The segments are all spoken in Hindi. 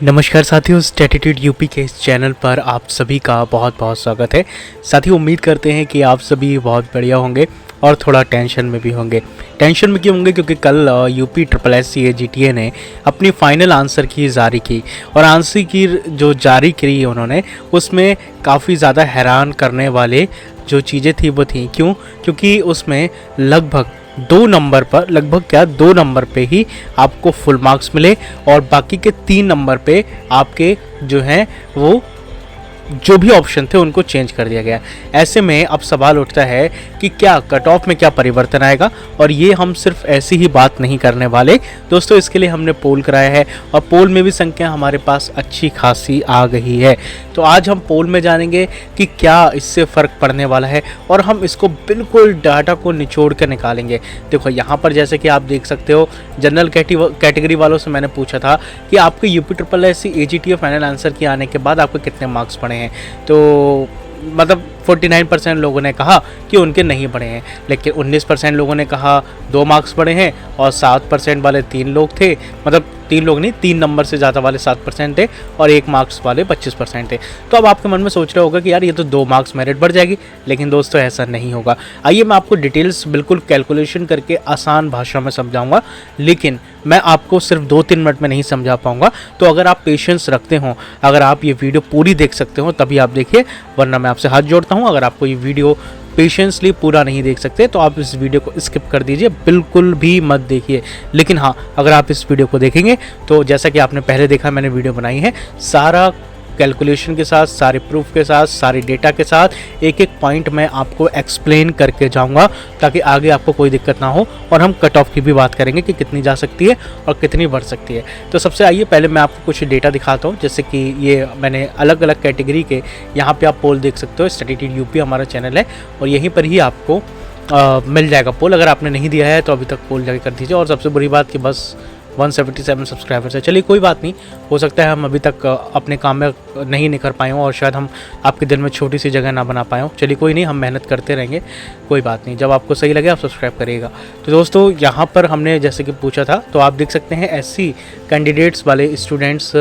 नमस्कार साथियों, स्टैटिट्यूड यूपी के इस चैनल पर आप सभी का बहुत बहुत स्वागत है। साथियों, उम्मीद करते हैं कि आप सभी बहुत बढ़िया होंगे और थोड़ा टेंशन में भी होंगे। टेंशन में क्यों होंगे? क्योंकि कल यूपी SSC GTA ने अपनी फाइनल आंसर की जारी की और आंसर की जो जारी की उन्होंने, उसमें काफ़ी ज़्यादा हैरान करने वाले जो चीज़ें थी वो थी। क्यों? क्योंकि उसमें लगभग 2 नंबर पे ही आपको फुल मार्क्स मिले और बाकी के 3 नंबर पे आपके जो हैं वो जो भी ऑप्शन थे उनको चेंज कर दिया गया। ऐसे में अब सवाल उठता है कि क्या कट ऑफ में क्या परिवर्तन आएगा, और ये हम सिर्फ ऐसी ही बात नहीं करने वाले दोस्तों। इसके लिए हमने पोल कराया है और पोल में भी संख्या हमारे पास अच्छी खासी आ गई है। तो आज हम पोल में जानेंगे कि क्या इससे फ़र्क पड़ने वाला है और हम इसको बिल्कुल डाटा को निचोड़ कर निकालेंगे। देखो यहाँ पर जैसे कि आप देख सकते हो, जनरल कैटेगरी वालों से मैंने पूछा था कि आपके UP SSC AGTA final answer के आने के बाद आपको कितने मार्क्स पड़े हैं। तो मतलब 49% लोगों ने कहा कि उनके नहीं बढ़े हैं, लेकिन 19% लोगों ने कहा 2 मार्क्स बढ़े हैं और 7% वाले 3 लोग थे, मतलब 3 लोग नहीं, 3 नंबर से ज़्यादा वाले 7% थे और 1 मार्क्स वाले 25% थे। तो अब आपके मन में सोच रहे होगा कि यार ये तो 2 मार्क्स मेरिट बढ़ जाएगी, लेकिन दोस्तों ऐसा नहीं होगा। आइए मैं आपको डिटेल्स बिल्कुल कैलकुलेशन करके आसान भाषा में समझाऊंगा, लेकिन मैं आपको सिर्फ 2-3 मिनट में नहीं समझा पाऊंगा। तो अगर आप पेशेंस रखते हो, अगर आप ये वीडियो पूरी देख सकते हो तभी आप देखिए, वरना मैं आपसे हाथ जोड़ता हूँ। अगर आपको ये वीडियो पेशेंसली पूरा नहीं देख सकते तो आप इस वीडियो को स्किप कर दीजिए, बिल्कुल भी मत देखिए। लेकिन हाँ, अगर आप इस वीडियो को देखेंगे तो जैसा कि आपने पहले देखा, मैंने वीडियो बनाई है सारा कैलकुलेशन के साथ, सारे प्रूफ के साथ, सारे डेटा के साथ, एक एक पॉइंट मैं आपको एक्सप्लेन करके जाऊंगा ताकि आगे आपको कोई दिक्कत ना हो। और हम कट ऑफ की भी बात करेंगे कि कितनी जा सकती है और कितनी बढ़ सकती है। तो सबसे आइए पहले मैं आपको कुछ डेटा दिखाता हूं, जैसे कि ये मैंने अलग अलग कैटेगरी के यहाँ पे आप पोल देख सकते हो। स्टैटिट्यूड यूपी हमारा चैनल है और यहीं पर ही आपको मिल जाएगा पोल। अगर आपने नहीं दिया है तो अभी तक पोल जाके कर दीजिए। और सबसे बुरी बात कि बस 177 सब्सक्राइबर्स है। चलिए कोई बात नहीं, हो सकता है हम अभी तक अपने काम में नहीं निखर पाए हों और शायद हम आपके दिल में छोटी सी जगह ना बना पाए हों। चलिए कोई नहीं, हम मेहनत करते रहेंगे, कोई बात नहीं। जब आपको सही लगे आप सब्सक्राइब करिएगा। तो दोस्तों यहाँ पर हमने जैसे कि पूछा था, तो आप देख सकते हैं SC कैंडिडेट्स वाले स्टूडेंट्स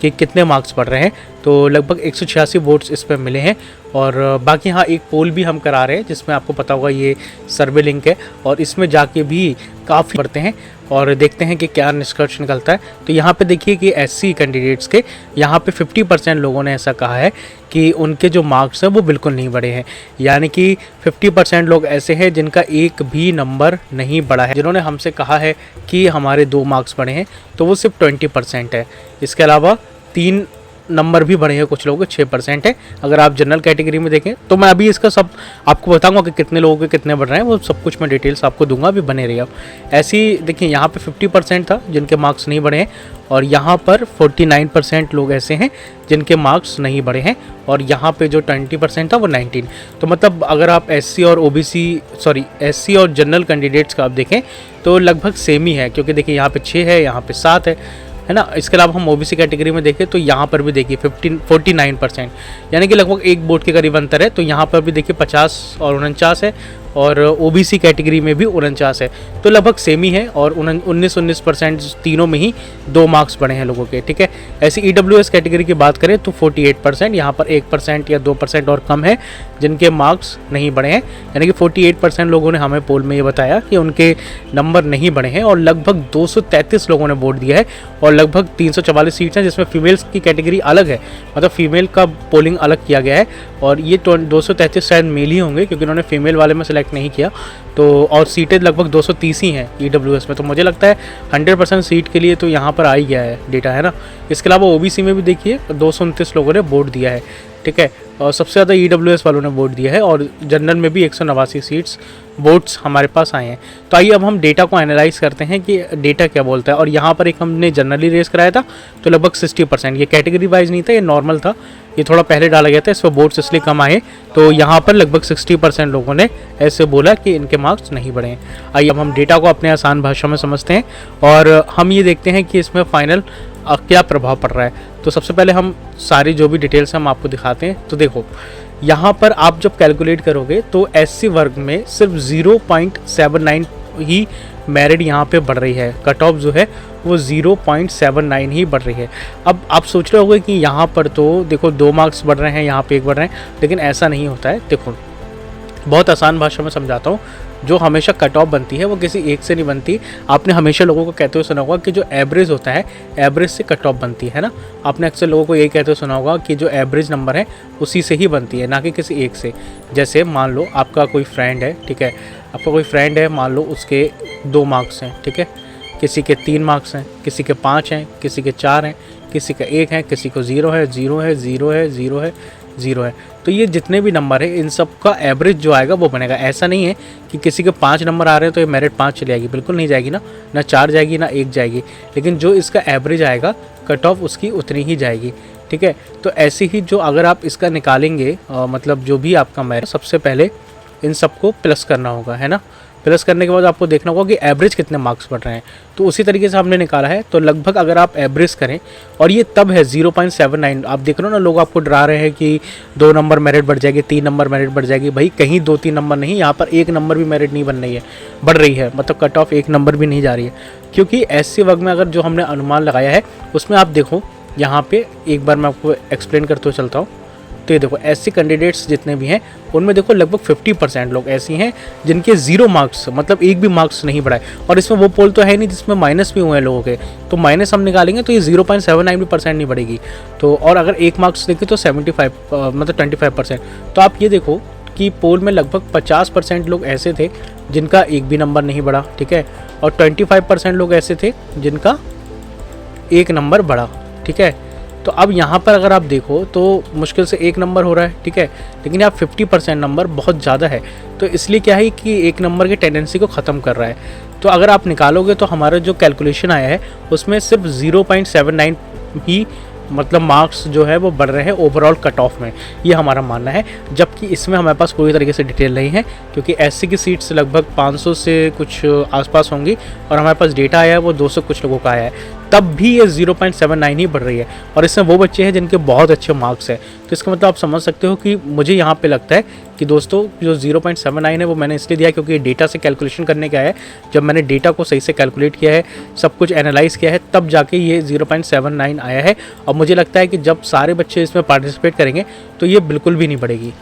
के कितने मार्क्स पड़ रहे हैं। तो लगभग 186 वोट्स इस पर मिले हैं। और बाकी हाँ, एक पोल भी हम करा रहे हैं जिसमें आपको पता होगा ये सर्वे लिंक है और इसमें जाके भी काफ़ी पढ़ते हैं और देखते हैं कि क्या निष्कर्ष निकलता है। तो यहाँ पे देखिए कि SC कैंडिडेट्स के यहाँ पे 50% लोगों ने ऐसा कहा है कि उनके जो मार्क्स हैं वो बिल्कुल नहीं बढ़े हैं। यानी कि 50% लोग ऐसे हैं जिनका एक भी नंबर नहीं बढ़ा है। जिन्होंने हमसे कहा है कि हमारे 2 मार्क्स बढ़े हैं तो वो सिर्फ 20% है। इसके अलावा 3 नंबर भी बढ़े हैं कुछ लोगों के, 6% है। अगर आप जनरल कैटेगरी में देखें तो मैं अभी इसका सब आपको बताऊंगा कि कितने लोगों के कितने बढ़ रहे हैं, वो सब कुछ मैं डिटेल्स आपको दूंगा, अभी बने रहिए आप। ऐसे ही देखिए यहाँ पे 50% था जिनके मार्क्स नहीं बढ़े हैं और यहाँ पर 49% लोग ऐसे हैं जिनके मार्क्स नहीं बढ़े हैं और यहाँ पे जो 20% था वो 19। तो मतलब अगर आप SC और जनरल कैंडिडेट्स का आप देखें तो लगभग सेम ही है, क्योंकि देखिए यहाँ पे 6 है, यहाँ पे 7 है ना। इसके अलावा हम OBC कैटेगरी में देखें तो यहाँ पर भी देखिए 49%, यानी कि लगभग 1 वोट के करीब अंतर है। तो यहाँ पर भी देखिए 50 और 49 है और OBC कैटेगरी में भी 49 है। तो लगभग सेम ही है और 19% तीनों में ही 2 मार्क्स बढ़े हैं लोगों के, ठीक है। ऐसे EWS कैटेगरी की बात करें तो 48%, यहाँ पर 1% या 2% और कम है जिनके मार्क्स नहीं बढ़े हैं। यानी कि 48% लोगों ने हमें पोल में ये बताया कि उनके नंबर नहीं बढ़े हैं और लगभग 233 लोगों ने वोट दिया है और लगभग 344 सीट्स हैं, जिसमें फीमेल्स की कैटेगरी अलग है, मतलब फीमेल का पोलिंग अलग किया गया है। और ये 233 शायद मेल ही होंगे क्योंकि उन्होंने फीमेल वाले में सेलेक्ट नहीं किया। तो और सीटें लगभग 230 ही हैं EWS में। तो मुझे लगता है 100% सीट के लिए तो यहाँ पर आ ही गया है डेटा, है ना। इसके अलावा OBC में भी देखिए 229 लोगों ने वोट दिया है, ठीक है। और सबसे ज़्यादा EWS वालों ने वोट दिया है और जनरल में भी 189 सीट्स वोट्स हमारे पास आए हैं। तो आइए अब हम डेटा को एनालाइज करते हैं कि डेटा क्या बोलता है। और यहाँ पर एक हमने जनरली रेस कराया था तो लगभग 60%, ये कैटेगरी वाइज नहीं था, ये नॉर्मल था, ये थोड़ा पहले डाला गया था, इस पर वोट्स इसलिए कम आए। तो यहाँ पर लगभग 60% लोगों ने ऐसे बोला कि इनके मार्क्स नहीं बढ़े हैं। आइए अब हम डेटा को अपने आसान भाषा में समझते हैं और हम ये देखते हैं कि इसमें फाइनल क्या प्रभाव पड़ रहा है। तो सबसे पहले हम सारी जो भी डिटेल्स हम आपको दिखाते हैं। तो देखो यहाँ पर आप जब कैलकुलेट करोगे तो SC वर्ग में सिर्फ 0.79 ही मेरिट यहाँ पे बढ़ रही है, कट ऑफ जो है वो 0.79 ही बढ़ रही है। अब आप सोच रहे होंगे कि यहाँ पर तो देखो 2 मार्क्स बढ़ रहे हैं, यहाँ पे 1 बढ़ रहे हैं, लेकिन ऐसा नहीं होता है। देखो बहुत आसान भाषा में समझाता हूँ, जो हमेशा कट ऑफ बनती है वो किसी एक से नहीं बनती। आपने हमेशा लोगों को कहते हुए सुना होगा कि जो एवरेज होता है, एवरेज से कट ऑफ बनती है ना। आपने अक्सर लोगों को यही कहते हुए सुना होगा कि जो एवरेज नंबर है उसी से ही बनती है, ना कि किसी एक से। जैसे मान लो आपका कोई फ्रेंड है, ठीक है, आपका कोई फ्रेंड है, मान लो उसके 2 मार्क्स हैं, ठीक है, किसी के 3 मार्क्स हैं, किसी के 5 हैं, किसी के 4 हैं, किसी का 1 है, किसी को 0 है, 0 है, 0 है, 0 है, 0 है। तो ये जितने भी नंबर है इन सब का एवरेज जो आएगा वो बनेगा। ऐसा नहीं है कि किसी के 5 नंबर आ रहे हैं तो ये मेरिट 5 चली जाएगी, बिल्कुल नहीं जाएगी ना 4 जाएगी ना 1 जाएगी, लेकिन जो इसका एवरेज आएगा कट ऑफ उसकी उतनी ही जाएगी, ठीक है। तो ऐसे ही जो अगर आप इसका निकालेंगे मतलब जो भी आपका मेरिट, सबसे पहले इन सबको प्लस करना होगा, है ना। प्लस करने के बाद आपको देखना होगा कि एवरेज कितने मार्क्स बढ़ रहे हैं, तो उसी तरीके से हमने निकाला है। तो लगभग अगर आप एवरेज करें, और ये तब है 0.79, आप देख रहे हो ना लोग आपको डरा रहे हैं कि 2 नंबर मेरिट बढ़ जाएगी, 3 नंबर मेरिट बढ़ जाएगी। भाई कहीं 2-3 नंबर नहीं, यहाँ पर 1 नंबर भी मेरिट नहीं बन रही है, बढ़ रही है, मतलब कट ऑफ 1 नंबर भी नहीं जा रही है। क्योंकि ऐसे वक्त में अगर जो हमने अनुमान लगाया है उसमें आप देखो, यहाँ पे एक बार मैं आपको एक्सप्लेन करते हुए चलता हूँ। तो ये देखो ऐसे कैंडिडेट्स जितने भी हैं उनमें देखो लगभग 50% लोग ऐसी हैं जिनके 0 मार्क्स, मतलब 1 भी मार्क्स नहीं बढ़ाए। और इसमें वो पोल तो है नहीं जिसमें माइनस भी हुए हैं लोगों के, तो माइनस हम निकालेंगे तो ये 0.79% नहीं बढ़ेगी। तो और अगर 1 मार्क्स देखें तो 75 मतलब 25%। तो आप ये देखो कि पोल में लगभग 50% लोग ऐसे थे जिनका 1 भी नंबर नहीं बढ़ा, ठीक है, और 25% लोग ऐसे थे जिनका 1 नंबर बढ़ा, ठीक है। तो अब यहाँ पर अगर आप देखो तो मुश्किल से 1 नंबर हो रहा है, ठीक है, लेकिन यहाँ 50% नंबर बहुत ज़्यादा है। तो इसलिए क्या है कि 1 नंबर की टेंडेंसी को ख़त्म कर रहा है। तो अगर आप निकालोगे तो हमारा जो कैलकुलेशन आया है उसमें सिर्फ 0.79 ही मतलब मार्क्स जो है वो बढ़ रहे हैं ओवरऑल कट ऑफ में, ये हमारा मानना है। जबकि इसमें हमारे पास पूरी तरीके से डिटेल नहीं है, क्योंकि एससी की सीट्स लगभग 500 से कुछ आसपास होंगी और हमारे पास डेटा आया है वो 200 कुछ लोगों का आया है, तब भी ये 0.79 ही बढ़ रही है। और इसमें वो बच्चे हैं जिनके बहुत अच्छे मार्क्स हैं। तो इसका मतलब आप समझ सकते हो कि मुझे यहाँ पे लगता है कि दोस्तों जो 0.79 है वो मैंने इसलिए दिया क्योंकि डेटा से कैलकुलेशन करने का है। जब मैंने डेटा को सही से कैलकुलेट किया है, सब कुछ एनालाइज़ किया है, तब जाके ये 0.79 आया है। और मुझे लगता है कि जब सारे बच्चे इसमें पार्टिसिपेट करेंगे तो ये बिल्कुल भी नहीं बढ़ेगी।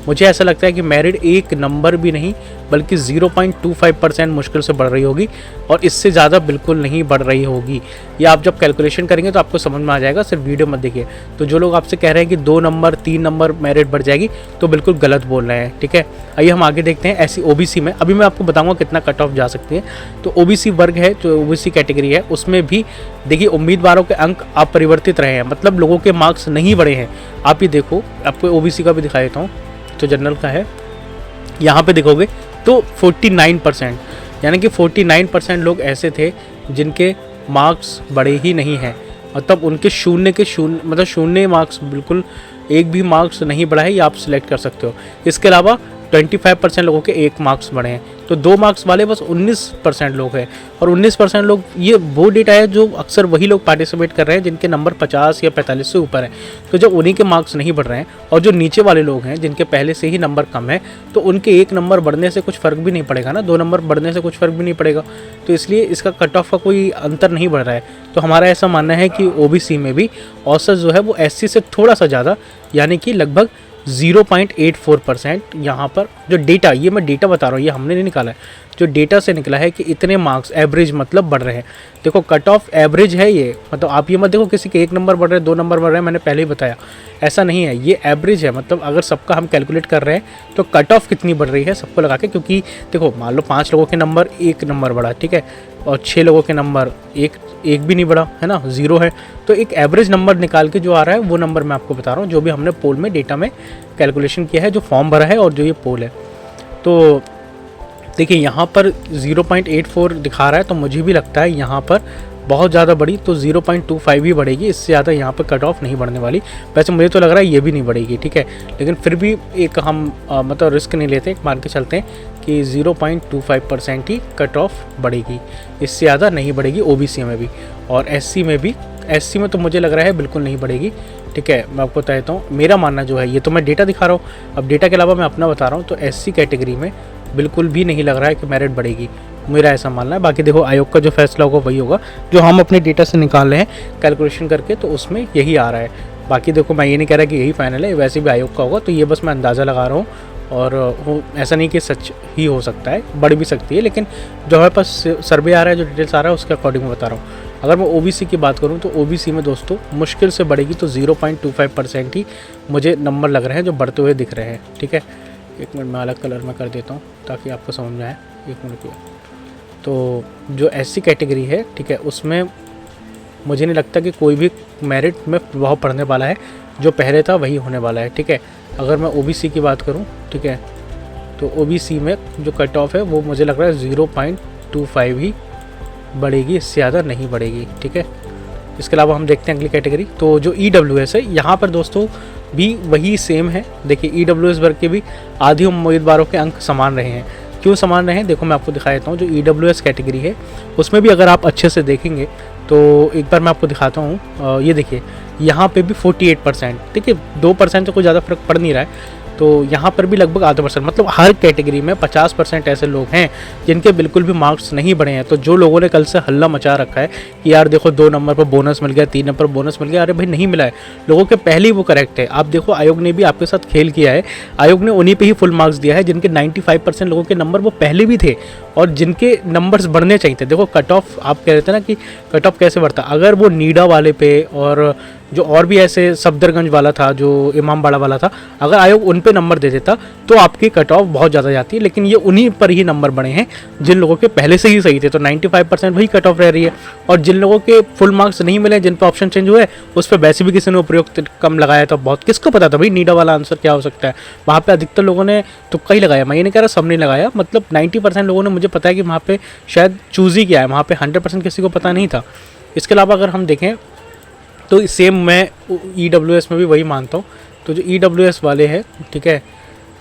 मुझे ऐसा लगता है कि मेरिट 1 नंबर भी नहीं बल्कि 0.25% मुश्किल से बढ़ रही होगी, और इससे ज़्यादा बिल्कुल नहीं बढ़ रही होगी। ये आप जब कैलकुलेशन करेंगे तो आपको समझ में आ जाएगा, सिर्फ वीडियो मत देखिए। तो जो लोग आपसे कह रहे हैं कि 2 नंबर 3 नंबर मेरिट बढ़ जाएगी, तो बिल्कुल गलत बोल रहे हैं, ठीक है। आइए हम आगे देखते हैं। ऐसी ओबीसी में अभी मैं आपको बताऊँगा कितना कट ऑफ जा सकती है। तो ओबीसी वर्ग है, जो ओबीसी कैटेगरी है, उसमें भी देखिए उम्मीदवारों के अंक अपरिवर्तित रहे हैं, मतलब लोगों के मार्क्स नहीं बढ़े हैं। आप ये देखो, आपको ओबीसी का भी दिखा देता हूँ, तो जनरल का है, यहाँ पे देखोगे तो 49%, यानी कि 49% लोग ऐसे थे जिनके मार्क्स बढ़े ही नहीं हैं, मतलब उनके शून्य मार्क्स, बिल्कुल 1 भी मार्क्स नहीं बढ़ा है, ये आप सिलेक्ट कर सकते हो। इसके अलावा 25% लोगों के 1 मार्क्स बढ़े हैं, तो 2 मार्क्स वाले बस 19% लोग हैं। और 19% लोग, ये वो डेटा है जो अक्सर वही लोग पार्टिसिपेट कर रहे हैं जिनके नंबर 50 या 45 से ऊपर हैं। तो जब उन्हीं के मार्क्स नहीं बढ़ रहे हैं और जो नीचे वाले लोग हैं जिनके पहले से ही नंबर कम है, तो उनके 1 नंबर बढ़ने से कुछ फ़र्क भी नहीं पड़ेगा ना, 2 नंबर बढ़ने से कुछ फ़र्क भी नहीं पड़ेगा। तो इसलिए इसका कट ऑफ का कोई अंतर नहीं बढ़ रहा है। तो हमारा ऐसा मानना है कि ओबीसी में भी औसत जो है वो एससी से थोड़ा सा ज़्यादा, यानी कि लगभग 0.84% यहाँ पर जो डेटा, ये मैं डेटा बता रहा हूँ, ये हमने नहीं निकाला है, जो डेटा से निकला है कि इतने मार्क्स एवरेज मतलब बढ़ रहे हैं। देखो कट ऑफ एवरेज है ये, मतलब आप ये मत देखो किसी के 1 नंबर बढ़ रहे हैं, 2 नंबर बढ़ रहे हैं, मैंने पहले ही बताया ऐसा नहीं है, ये एवरेज है। मतलब अगर सबका हम कैलकुलेट कर रहे हैं तो कट ऑफ कितनी बढ़ रही है सबको लगा के, क्योंकि देखो मान लो 5 लोगों के नंबर 1 नंबर बढ़ा, ठीक है, और 6 लोगों के नंबर एक भी नहीं बढ़ा, है ना, 0 है। तो एक एवरेज नंबर निकाल के जो आ रहा है वो नंबर मैं आपको बता रहा हूँ, जो भी हमने पोल में डेटा में कैलकुलेशन किया है, जो फॉर्म भरा है और जो ये पोल है। तो देखिए यहाँ पर 0.84 दिखा रहा है, तो मुझे भी लगता है यहाँ पर बहुत ज़्यादा बढ़ी, तो 0.25 ही बढ़ेगी, इससे ज़्यादा यहाँ पर कट ऑफ नहीं बढ़ने वाली। वैसे मुझे तो लग रहा है ये भी नहीं बढ़ेगी, ठीक है, लेकिन फिर भी एक हम मतलब रिस्क नहीं लेते, मान के चलते हैं कि 0.25% ही कट ऑफ बढ़ेगी, इससे ज़्यादा नहीं बढ़ेगी ओबीसी में भी। और एससी में भी, एससी में तो मुझे लग रहा है बिल्कुल नहीं बढ़ेगी, ठीक है। मैं आपको बता देता हूँ मेरा मानना जो है, ये तो मैं डेटा दिखा रहा हूँ, अब डेटा के अलावा मैं अपना बता रहा हूँ। तो एससी कैटेगरी में बिल्कुल भी नहीं लग रहा है कि मेरिट बढ़ेगी, मेरा ऐसा मानना है। बाकी देखो आयोग का जो फैसला होगा वही होगा, जो हम अपने डेटा से निकाल रहे हैं कैलकुलेशन करके, तो उसमें यही आ रहा है। बाकी देखो मैं ये नहीं कह रहा कि यही फाइनल है, वैसे भी आयोग का होगा, तो ये बस मैं अंदाज़ा लगा रहा हूँ। और वो ऐसा नहीं कि सच ही हो सकता है, बढ़ भी सकती है, लेकिन जो हमारे पास सर्वे आ रहा है, जो डिटेल्स आ रहा है, उसके अकॉर्डिंग मैं बता रहा हूँ। अगर मैं ओबीसी की बात करूँ तो ओबीसी में दोस्तों मुश्किल से बढ़ेगी तो 0.25% ही मुझे नंबर लग रहे हैं जो बढ़ते हुए दिख रहे हैं। ठीक है, एक मिनट मैं अलग कलर में कर देता हूँ ताकि आपको समझ में आए। एक मिनट रुकिए। तो जो एससी कैटेगरी है, ठीक है, उसमें मुझे नहीं लगता कि कोई भी मेरिट में प्रभाव पड़ने वाला है, जो पहले था वही होने वाला है। ठीक है, अगर मैं ओबीसी की बात करूं, ठीक है, तो ओबीसी में जो कट ऑफ है वो मुझे लग रहा है 0.25 ही बढ़ेगी, इससे ज़्यादा नहीं बढ़ेगी। ठीक है, इसके अलावा हम देखते हैं अगली कैटेगरी। तो जो ईडब्ल्यूएस है, यहाँ पर दोस्तों भी वही सेम है। देखिए ईडब्ल्यूएस वर्ग के भी आधी उम्मीदवारों के अंक समान रहे हैं। क्यों समान रहे हैं, देखो मैं आपको दिखा देता हूँ। जो ईडब्ल्यूएस कैटेगरी है उसमें भी अगर आप अच्छे से देखेंगे तो एक बार मैं आपको दिखाता हूँ। ये देखिए यहाँ पे भी 48%, देखिए 2% से कोई ज़्यादा फर्क पड़ नहीं रहा है। तो यहाँ पर भी लगभग आधा %, मतलब हर कैटेगरी में 50% ऐसे लोग हैं जिनके बिल्कुल भी मार्क्स नहीं बढ़े हैं। तो जो लोगों ने कल से हल्ला मचा रखा है कि यार देखो 2 नंबर पर बोनस मिल गया, 3 नंबर पर बोनस मिल गया, अरे भाई नहीं मिला है, लोगों के पहले ही वो करेक्ट है। आप देखो आयोग ने भी आपके साथ खेल किया है, आयोग ने उन्हीं पे ही फुल मार्क्स दिया है जिनके 95% लोगों के नंबर वो पहले भी थे और जिनके नंबर्स बढ़ने चाहिए थे। देखो कट ऑफ, आप कह रहे थे ना कि कट ऑफ कैसे बढ़ता, अगर वो नीडा वाले पे और जो और भी ऐसे सफदरगंज वाला था, जो इमामबाड़ा वाला था, अगर आयोग उन पे नंबर दे देता तो आपकी कट ऑफ बहुत ज़्यादा जाती है। लेकिन ये उन्हीं पर ही नंबर बढ़े हैं जिन लोगों के पहले से ही सही थे, तो 95% वही कट ऑफ रह रही है। और जिन लोगों के फुल मार्क्स नहीं मिले, जिन पर ऑप्शन चेंज हुए, उस पर वैसे भी किसी ने उपयुक्त कम लगाया था। बहुत किसको पता था भाई नीडा वाला आंसर क्या हो सकता है, वहाँ पर अधिकतर लोगों ने तुक्का ही लगाया। मैं ये नहीं कह रहा सब नहीं लगाया, मतलब 90% लोगों ने, मुझे पता है कि वहाँ पर शायद चूज़ ही किया है, वहाँ पर 100% किसी को पता नहीं था। इसके अलावा अगर हम देखें तो सेम मैं ईडब्ल्यूएस में भी वही मानता हूँ। तो जो ईडब्ल्यूएस वाले हैं, ठीक है,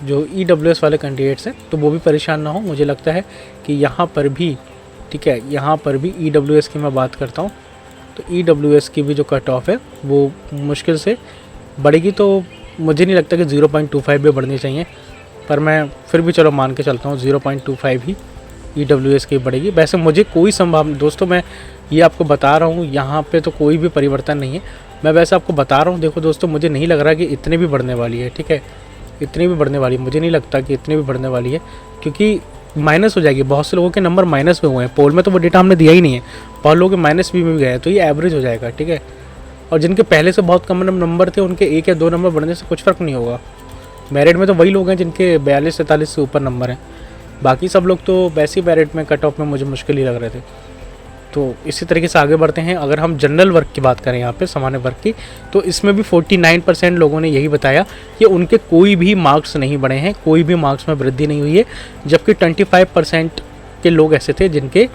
जो ईडब्ल्यूएस वाले कैंडिडेट्स हैं, तो वो भी परेशान ना हो। मुझे लगता है कि यहाँ पर भी, ठीक है, यहाँ पर भी ईडब्ल्यूएस की मैं बात करता हूँ तो ईडब्ल्यूएस की भी जो कट ऑफ है वो मुश्किल से बढ़ेगी। तो मुझे नहीं लगता कि 0.25 भी बढ़नी चाहिए, पर मैं फिर भी चलो मान के चलता हूँ 0.25 ही ईडब्ल्यूएस की बढ़ेगी। वैसे मुझे कोई संभावना, दोस्तों मैं ये आपको बता रहा हूँ, यहाँ पे तो कोई भी परिवर्तन नहीं है, मैं वैसे आपको बता रहा हूँ। देखो दोस्तों, मुझे नहीं लग रहा कि इतने भी बढ़ने वाली है। ठीक है, इतनी भी बढ़ने वाली, मुझे नहीं लगता कि इतनी भी बढ़ने वाली है, क्योंकि माइनस हो जाएगी। बहुत से लोगों के नंबर माइनस में हुए हैं, पोल में तो वो डेटा हमने दिया ही नहीं है, बहुत लोगों के माइनस भी गए हैं, तो ये एवरेज हो जाएगा। ठीक है, और जिनके पहले से बहुत कम नंबर थे, उनके 1 या 2 नंबर बढ़ने से कुछ फ़र्क नहीं होगा। मेरिट में तो वही लोग हैं जिनके 42-43 से ऊपर नंबर हैं, बाकी सब लोग तो वैसे ही मेरिट में कट ऑफ में मुझे मुश्किल ही लग रहे थे। तो इसी तरीके से आगे बढ़ते हैं। अगर हम जनरल वर्ग की बात करें, यहाँ पे सामान्य वर्ग की, तो इसमें भी 49% लोगों ने यही बताया कि उनके कोई भी मार्क्स नहीं बढ़े हैं, कोई भी मार्क्स में वृद्धि नहीं हुई है। जबकि 25% के लोग ऐसे थे जिनके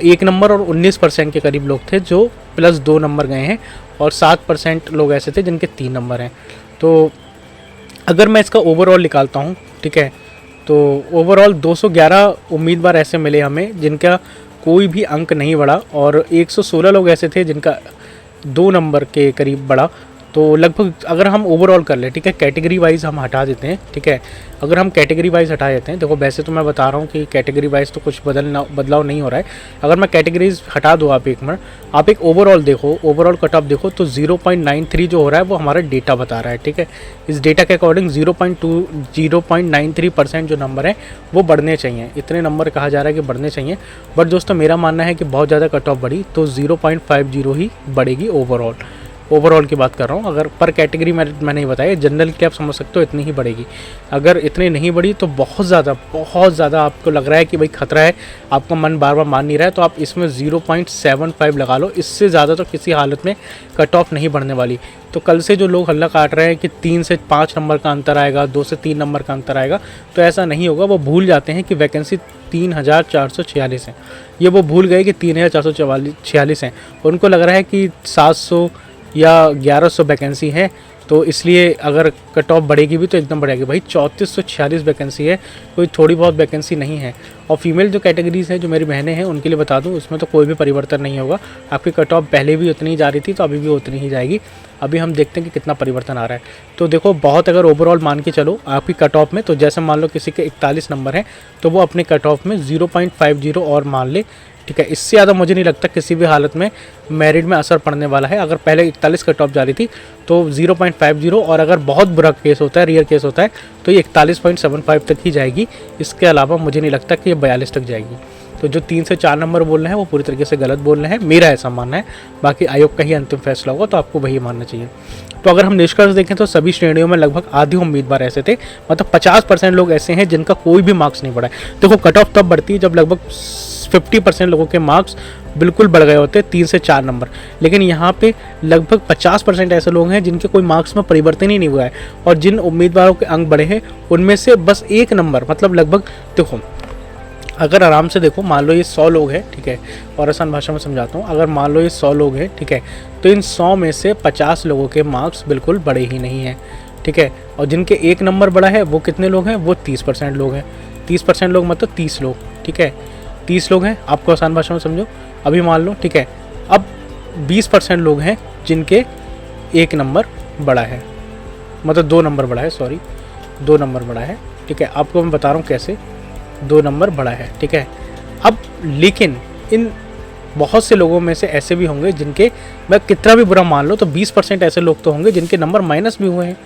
1 नंबर और 19% के करीब लोग थे जो +2 नंबर गए हैं, और 7% लोग ऐसे थे जिनके 3 नंबर हैं। तो अगर मैं इसका ओवरऑल निकालता हूँ, ठीक है, तो ओवरऑल 211 उम्मीदवार ऐसे मिले हमें जिनका कोई भी अंक नहीं बढ़ा, और 116 लोग ऐसे थे जिनका 2 नंबर के करीब बढ़ा। तो लगभग अगर हम ओवरऑल कर लें, ठीक है, कैटेगरी वाइज हम हटा देते हैं। ठीक है, अगर हम कैटेगरी वाइज हटा देते हैं, देखो वैसे तो मैं बता रहा हूँ कि कैटेगरी वाइज तो कुछ बदलाव नहीं हो रहा है। अगर मैं कैटेगरीज हटा दूँ, आप एक मिनट, आप एक ओवरऑल देखो, ओवरऑल कट ऑफ देखो, तो 0.93 जो हो रहा है वो हमारा डेटा बता रहा है। ठीक है, इस डेटा के अकॉर्डिंग 0.93% जो नंबर है वो बढ़ने चाहिए। इतने नंबर कहा जा रहा है कि बढ़ने चाहिए, बट दोस्तों मेरा मानना है कि बहुत ज़्यादा कट ऑफ बढ़ी तो 0.50 ही बढ़ेगी ओवरऑल की बात कर रहा हूँ। अगर पर कैटेगरी मैं नहीं बताया, जनरल की आप समझ सकते हो इतनी ही बढ़ेगी। अगर इतनी नहीं बढ़ी तो बहुत ज़्यादा आपको लग रहा है कि भाई खतरा है, आपका मन बार बार मान नहीं रहा है, तो आप इसमें 0.75 लगा लो। इससे ज़्यादा तो किसी हालत में कट ऑफ नहीं बढ़ने वाली। तो कल से जो लोग हल्ला काट रहे हैं कि 3 से 5 नंबर का अंतर आएगा, 2 से 3 नंबर का अंतर आएगा, तो ऐसा नहीं होगा। वो भूल जाते हैं कि वैकेंसी 3446 है, ये वो भूल गए कि 3446 हैं। उनको लग रहा है कि 700 या 1100 वैकेंसी है, तो इसलिए अगर कट ऑफ बढ़ेगी भी तो एकदम बढ़ेगी भाई। 3446 वैकेंसी है, कोई थोड़ी बहुत वैकेंसी नहीं है। और फीमेल जो कैटेगरीज़ हैं, जो मेरी बहनें हैं, उनके लिए बता दूं, उसमें तो कोई भी परिवर्तन नहीं होगा। आपकी कट ऑफ पहले भी उतनी ही जा रही थी, तो अभी भी उतनी ही जाएगी। अभी हम देखते हैं कि कितना परिवर्तन आ रहा है। तो देखो बहुत अगर ओवरऑल मान के चलो आपकी कट ऑफ में, तो जैसे मान लो किसी के 41 नंबर हैं, तो वो अपने कट ऑफ में 0.50 और मान ले, ठीक है। इससे ज़्यादा मुझे नहीं लगता किसी भी हालत में मेरिट में असर पड़ने वाला है। अगर पहले 41 कट ऑफ जा रही थी तो 0.50, और अगर बहुत बुरा केस होता है, रियर केस होता है, तो ये 41.75 तक ही जाएगी। इसके अलावा मुझे नहीं लगता कि ये 42 तक जाएगी। तो जो 3 से 4 नंबर बोल रहे हैं वो पूरी तरीके से गलत बोल रहे हैं, मेरा ऐसा मानना है। बाकी आयोग का ही अंतिम फैसला होगा, तो आपको वही मानना चाहिए। तो अगर हम निष्कर्ष देखें तो सभी श्रेणियों में लगभग आधे उम्मीदवार ऐसे थे, मतलब 50% लोग ऐसे हैं जिनका कोई भी मार्क्स नहीं बढ़ा है। देखो कट ऑफ तब बढ़ती है जब लगभग 50% लोगों के मार्क्स बिल्कुल बढ़ गए होते हैं 3 से 4 नंबर, लेकिन यहाँ पे लगभग 50% ऐसे लोग हैं जिनके कोई मार्क्स में परिवर्तन ही नहीं हुआ है। और जिन उम्मीदवारों के अंक बढ़े हैं उनमें से बस 1 नंबर, मतलब लगभग देखो अगर आराम से देखो, मान लो ये 100 लोग हैं, ठीक है, और आसान भाषा में समझाता हूँ। अगर मान लो ये 100 लोग हैं, ठीक है, तो इन 100 में से 50 लोगों के मार्क्स बिल्कुल बड़े ही नहीं हैं, ठीक है। और जिनके 1 नंबर बड़ा है वो कितने लोग हैं, वो 30% लोग हैं। 30% लोग मतलब 30 लोग, ठीक है, 30 लोग हैं, आपको आसान भाषा में समझो। अभी मान लो, ठीक है, अब 20% लोग हैं जिनके 1 नंबर बड़ा है, मतलब 2 नंबर बड़ा है, सॉरी 2 नंबर बड़ा है, ठीक है। आपको मैं बता रहा हूँ कैसे 2 नंबर बड़ा है, ठीक है। अब लेकिन इन बहुत से लोगों में से ऐसे भी होंगे जिनके, मैं कितना भी बुरा मान लो तो 20% ऐसे लोग तो होंगे जिनके नंबर माइनस भी हुए हैं,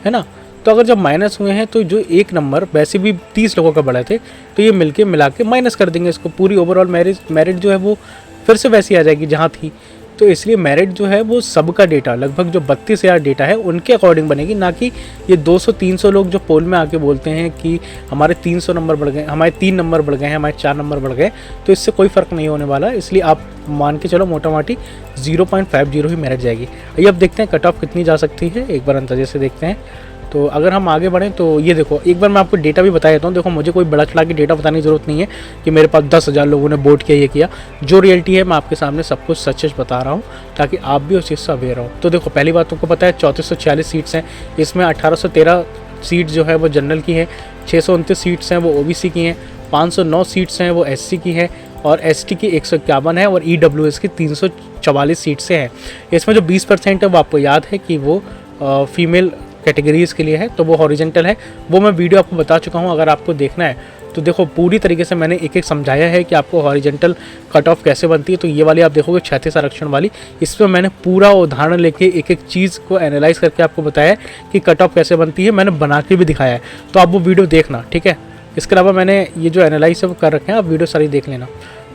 है ना। तो अगर जब माइनस हुए हैं तो जो 1 नंबर वैसे भी 30 लोगों का बढ़े थे, तो ये मिला के माइनस कर देंगे इसको, पूरी ओवरऑल मेरिट जो है वो फिर से वैसी आ जाएगी जहाँ थी। तो इसलिए मेरिट जो है वो सबका डेटा, लगभग जो 32,000 डेटा है उनके अकॉर्डिंग बनेगी, ना कि ये 200-300 लोग जो पोल में आके बोलते हैं कि हमारे 300 नंबर बढ़ गए, हमारे 3 नंबर बढ़ गए हैं, हमारे 4 नंबर बढ़ गए। तो इससे कोई फ़र्क नहीं होने वाला, इसलिए आप मान के चलो मोटा मोटी 0.50 ही मेरिट जाएगी। आइए अब देखते हैं कट ऑफ कितनी जा सकती है, एक बार अंदाजे से देखते हैं। तो अगर हम आगे बढ़ें तो ये देखो, एक बार मैं आपको डेटा भी बता देता हूँ। देखो मुझे कोई बड़ा चढ़ा के डेटा बताने की ज़रूरत नहीं है कि मेरे पास 10,000 लोगों ने वोट किया, ये किया। जो रियलिटी है मैं आपके सामने सब कुछ सच बता रहा हूँ, ताकि आप भी उस चीज़ से अवेयर हो। तो देखो पहली बात तुमको पता है 3446 सीट्स हैं, इसमें 1813 सीट जो है वो जनरल की है, 629 सीट्स हैं वो ओबीसी की हैं, 509 सीट्स हैं वो एससी की है, और एसटी की 151 है, और ईडब्ल्यूएस की 344 सीट से है। इसमें जो 20% है वो आपको याद है कि वो फीमेल कैटेगरीज़ के लिए है, तो वो हॉरिजेंटल है। वो मैं वीडियो आपको बता चुका हूँ, अगर आपको देखना है तो देखो पूरी तरीके से मैंने एक एक समझाया है कि आपको हॉरिजेंटल कट ऑफ कैसे बनती है। तो ये वाली आप देखोगे क्षैतिज आरक्षण वाली, इसमें मैंने पूरा उदाहरण लेके एक एक चीज़ को एनालाइज करके आपको बताया कि कट ऑफ कैसे बनती है, मैंने बना के भी दिखाया है। तो आप वो वीडियो देखना, ठीक है। इसके अलावा मैंने ये जो एनालाइज है वो कर रखे हैं, आप वीडियो सारी देख लेना।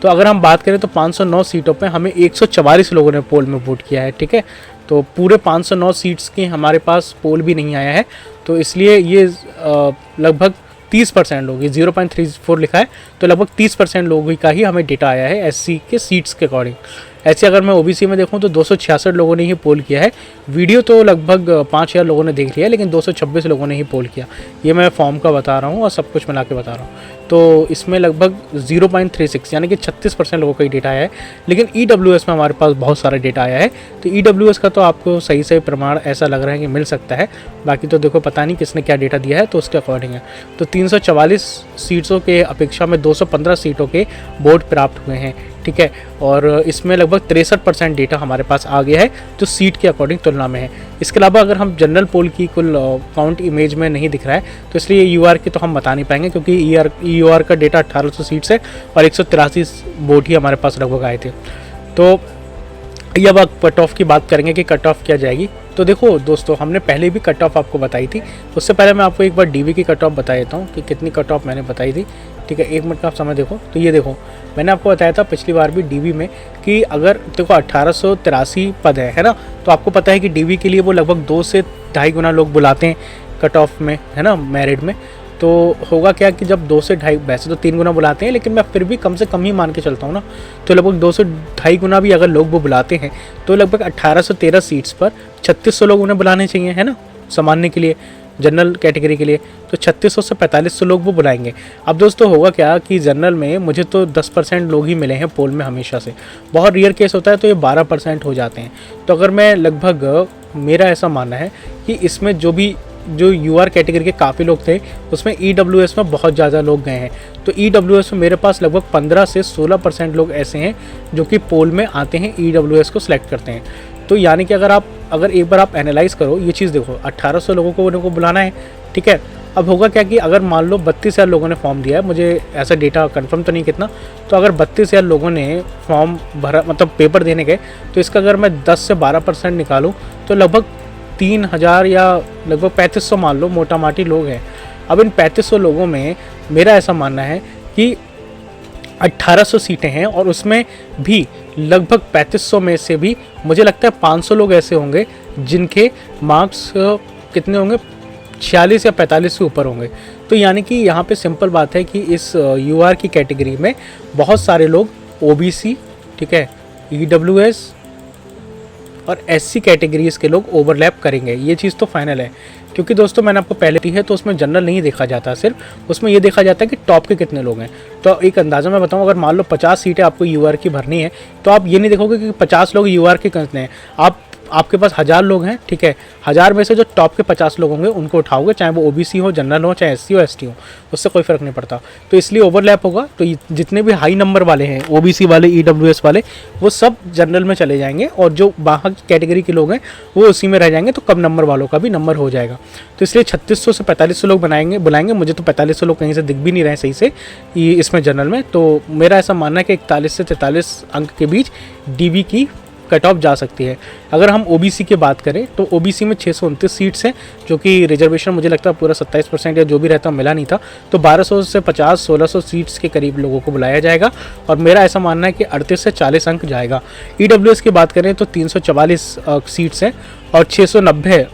तो अगर हम बात करें तो 509 सीटों पे हमें 144 लोगों ने पोल में वोट किया है, ठीक है। तो पूरे 509 सीट्स की हमारे पास पोल भी नहीं आया है, तो इसलिए ये लगभग 30% लोग, ये 0.34 लिखा है, तो लगभग 30% लोगों का ही हमें डेटा आया है एससी के सीट्स के अकॉर्डिंग। ऐसे अगर मैं ओबीसी में देखूं तो 266 लोगों ने ही पोल किया है। वीडियो तो लगभग 5000 लोगों ने देख लिया है, लेकिन 226 लोगों ने ही पोल किया। ये मैं फॉर्म का बता रहा हूँ और सब कुछ मिला के बता रहा हूँ। तो इसमें लगभग 0.36 यानी कि 36% लोगों का ही डेटा आया है। लेकिन ईडब्ल्यूएस में हमारे पास बहुत सारा डेटा आया है, तो ईडब्ल्यूएस का तो आपको सही से प्रमाण ऐसा लग रहा है कि मिल सकता है। बाकी तो देखो पता नहीं किसने क्या डेटा दिया है, तो उसके अकॉर्डिंग है। तो 344 सीटों के अपेक्षा में 215 सीटों के वोट प्राप्त हुए हैं, ठीक है। और इसमें लगभग 63% डेटा हमारे पास आ गया है, जो सीट के अकॉर्डिंग तुलना में है। इसके अलावा अगर हम जनरल पोल की कुल काउंट इमेज में नहीं दिख रहा है, तो इसलिए यूआर की तो हम बता नहीं पाएंगे, क्योंकि यूआर का डेटा 1800 सीट्स है और 183 वोट ही हमारे पास लगभग आए थे। तो ये अब कट ऑफ की बात करेंगे कि कट ऑफ क्या जाएगी। तो देखो दोस्तों, हमने पहले भी कट ऑफ आपको बताई थी, उससे पहले मैं आपको एक बार डीवी की कट ऑफ बता देता हूँ कि कितनी कट ऑफ मैंने बताई थी, ठीक है। 1 मिनट का आप समय देखो। तो ये देखो, मैंने आपको बताया था पिछली बार भी डीवी में कि अगर देखो 1883 पद है ना, तो आपको पता है कि डीवी के लिए वो लगभग 2 से 2.5 गुना लोग बुलाते हैं कट ऑफ में, है ना, मेरिट में। तो होगा क्या कि जब 2 से 2.5, वैसे तो 3 गुना बुलाते हैं, लेकिन मैं फिर भी कम से कम ही मान के चलता हूँ ना, तो लगभग 2 से 2.5 गुना भी अगर लोग वो बुलाते हैं, तो लगभग 1813 सीट्स पर 3600 लोग उन्हें बुलाने चाहिए, है ना, सामान्य के लिए। जनरल कैटेगरी के लिए, तो 3600 से 4500 लोग वो बुलाएंगे। अब दोस्तों होगा क्या कि जनरल में मुझे तो 10% लोग ही मिले हैं पोल में हमेशा से, बहुत रेयर केस होता है तो ये 12% हो जाते हैं। तो अगर मैं लगभग, मेरा ऐसा मानना है कि इसमें जो यूआर कैटेगरी के काफ़ी लोग थे उसमें ईडब्ल्यूएस में बहुत ज़्यादा लोग गए हैं। तो ईडब्ल्यूएस में मेरे पास लगभग 15 से 16% लोग ऐसे हैं जो कि पोल में आते हैं, ईडब्ल्यूएस को सिलेक्ट करते हैं। तो यानी कि अगर एक बार आप एनालाइज़ करो ये चीज़, देखो 1800 लोगों को उनको बुलाना है, ठीक है। अब होगा क्या कि अगर मान लो 32,000 लोगों ने फॉर्म दिया है, मुझे ऐसा डेटा कंफर्म तो नहीं कितना, तो अगर 32,000 लोगों ने फॉर्म भरा, मतलब पेपर देने गए, तो इसका अगर मैं 10 से 12% निकालूँ तो लगभग 3000 या लगभग 3500 मान लो मोटा माटी लोग हैं। अब इन 3500 लोगों में मेरा ऐसा मानना है कि 1800 सीटें हैं और उसमें भी लगभग 3500 में से भी मुझे लगता है 500 लोग ऐसे होंगे जिनके मार्क्स कितने होंगे, 46 या 45 से ऊपर होंगे। तो यानी कि यहाँ पे सिंपल बात है कि इस यूआर की कैटेगरी में बहुत सारे लोग ओबीसी, ठीक है, ईडब्ल्यूएस और एससी कैटेगरीज के लोग ओवरलैप करेंगे, ये चीज़ तो फाइनल है। क्योंकि दोस्तों मैंने आपको पहले दी है तो उसमें जनरल नहीं देखा जाता, सिर्फ उसमें ये देखा जाता है कि टॉप के कितने लोग हैं। तो एक अंदाज़ा मैं बताऊं, अगर मान लो 50 सीटें आपको यूआर की भरनी है तो आप ये नहीं देखोगे कि 50 लोग यूआर के कितने हैं, आपके पास 1000 लोग हैं, ठीक है, 1000 में से जो टॉप के 50 लोग होंगे उनको उठाओगे, चाहे वो ओबीसी हो, जनरल हो, चाहे एससी हो, एसटी हो, उससे कोई फ़र्क नहीं पड़ता। तो इसलिए ओवरलैप होगा, तो जितने भी हाई नंबर वाले हैं, ओबीसी वाले, ईडब्ल्यूएस वाले, वो सब जनरल में चले जाएंगे और जो बाहर कैटेगरी के लोग हैं वो उसी में रह जाएंगे, तो कम नंबर वालों का भी नंबर हो जाएगा। तो इसलिए 3600 से 4500 लोग बुलाएंगे। मुझे तो 4500 लोग कहीं से दिख भी नहीं रहे सही से इसमें जनरल में। तो मेरा ऐसा मानना है कि 41 से 43 अंक के बीच डीबी की कट ऑफ जा सकती है। अगर हम ओबीसी की बात करें तो ओबीसी में 629 सीट्स हैं, जो कि रिजर्वेशन मुझे लगता है पूरा 27% या जो भी रहता मिला नहीं था, तो 1200 से 50-1600 सीट्स के करीब लोगों को बुलाया जाएगा और मेरा ऐसा मानना है कि 38 से 40 अंक जाएगा। ईडब्ल्यूएस की बात करें तो 344 सीट्स हैं और 690